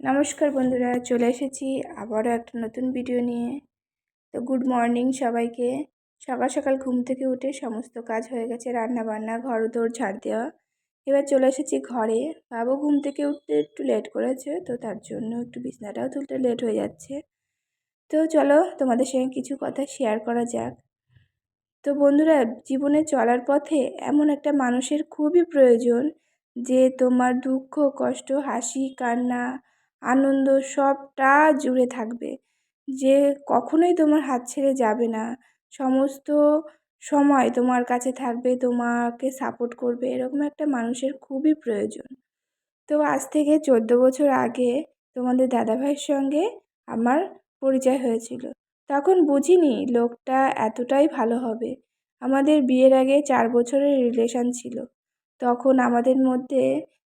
নমস্কার বন্ধুরা, চলে এসেছি আবারও একটা নতুন ভিডিও নিয়ে। তো গুড মর্নিং সবাইকে। সকাল সকাল ঘুম থেকে উঠে সমস্ত কাজ হয়ে গেছে, রান্না বান্না, ঘর দৌড় ঝাড় দেওয়া। এবার চলে এসেছি ঘরে। বাবু ঘুম থেকে উঠতে একটু লেট করেছে, তো তার জন্য একটু বিছানাটাও তুলতে লেট হয়ে যাচ্ছে। তো চলো তোমাদের সঙ্গে কিছু কথা শেয়ার করা যাক। তো বন্ধুরা, জীবনে চলার পথে এমন একটা মানুষের খুবই প্রয়োজন, যে তোমার দুঃখ কষ্ট, হাসি কান্না, আনন্দ সবটা জুড়ে থাকবে, যে কখনোই তোমার হাত ছেড়ে যাবে না, সমস্ত সময় তোমার কাছে থাকবে, তোমাকে সাপোর্ট করবে। এরকম একটা মানুষের খুবই প্রয়োজন। তো আজ থেকে 14 বছর আগে তোমাদের দাদাভাইয়ের সঙ্গে আমার পরিচয় হয়েছিল। তখন বুঝিনি লোকটা এতটাই ভালো হবে। আমাদের বিয়ের আগে 4 বছরের রিলেশন ছিল। তখন আমাদের মধ্যে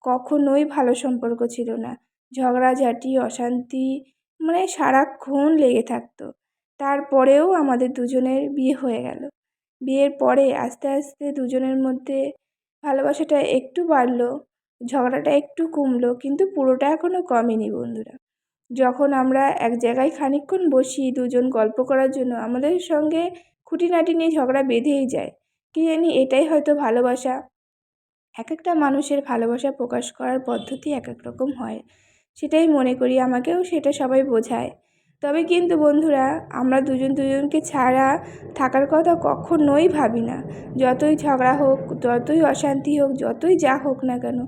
কখনোই ভালো সম্পর্ক ছিল না। ঝগড়াঝাঁটি, অশান্তি, মানে সারাক্ষণ লেগে থাকতো। তারপরেও আমাদের দুজনের বিয়ে হয়ে গেল। বিয়ের পরে আস্তে আস্তে দুজনের মধ্যে ভালোবাসাটা একটু বাড়লো, ঝগড়াটা একটু কমলো, কিন্তু পুরোটা এখনও কমেনি বন্ধুরা। যখন আমরা এক জায়গায় খানিকক্ষণ বসি দুজন গল্প করার জন্য, আমাদের সঙ্গে খুঁটিনাটি নিয়ে ঝগড়া বেঁধেই যায়। কি জানি, এটাই হয়তো ভালোবাসা। এক একটা মানুষের ভালোবাসা প্রকাশ করার পদ্ধতি এক এক রকম হয়, সেটাই মনে করি। আমাকেও সেটা সবাই বোঝায়। তবে কিন্তু বন্ধুরা, আমরা দুজন দুজনকে ছাড়া থাকার কথা কখনোই ভাবি না। যতই ঝগড়া হোক, যতই অশান্তি হোক, যতই যা হোক না কেন,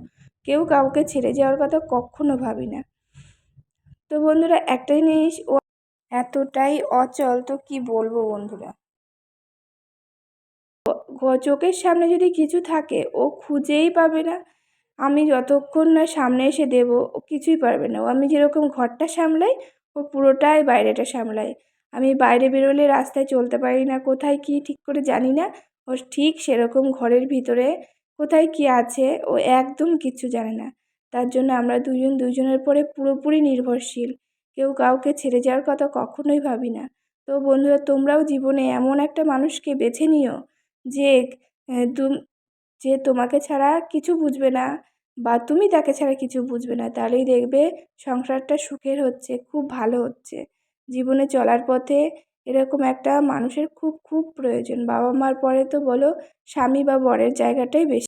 কেউ কাউকে ছেড়ে যাওয়ার কথা কখনো ভাবি না। তো বন্ধুরা, একটা জিনিস ও এতটাই অচল, তো কি বলবো বন্ধুরা। চোখের সামনে যদি কিছু থাকে, ও খুঁজেই পাবে না। আমি যতক্ষণ না সামনে এসে দেবো, ও কিছুই পারবে না। ও আমি যেরকম ঘরটা সামলাই, ও পুরোটাই বাইরেটা সামলায়। আমি বাইরে বেরোলে রাস্তায় চলতে পারি না, কোথায় কি ঠিক করে জানি না। ও ঠিক সেরকম ঘরের ভিতরে কোথায় কি আছে, ও একদম কিচ্ছু জানে না। তার জন্য আমরা দুজন দুজনের পরে পুরোপুরি নির্ভরশীল। কেউ কাউকে ছেড়ে যাওয়ার কথা কখনোই ভাবি না। তো বন্ধুরা, তোমরাও জীবনে এমন একটা মানুষকে বেছে নিও, যে তুম যে তোমাকে ছাড়া কিছু বুঝবে না, বা তুমি তাকে ছাড়া কিছু বুঝবে না। তাহলেই দেখবে সংসারটা সুখের হচ্ছে, খুব ভালো হচ্ছে। জীবনে চলার পথে এরকম একটা মানুষের খুব খুব প্রয়োজন। বাবা মার পরে তো বলো, স্বামী বা বরের জায়গাটাই বেশি।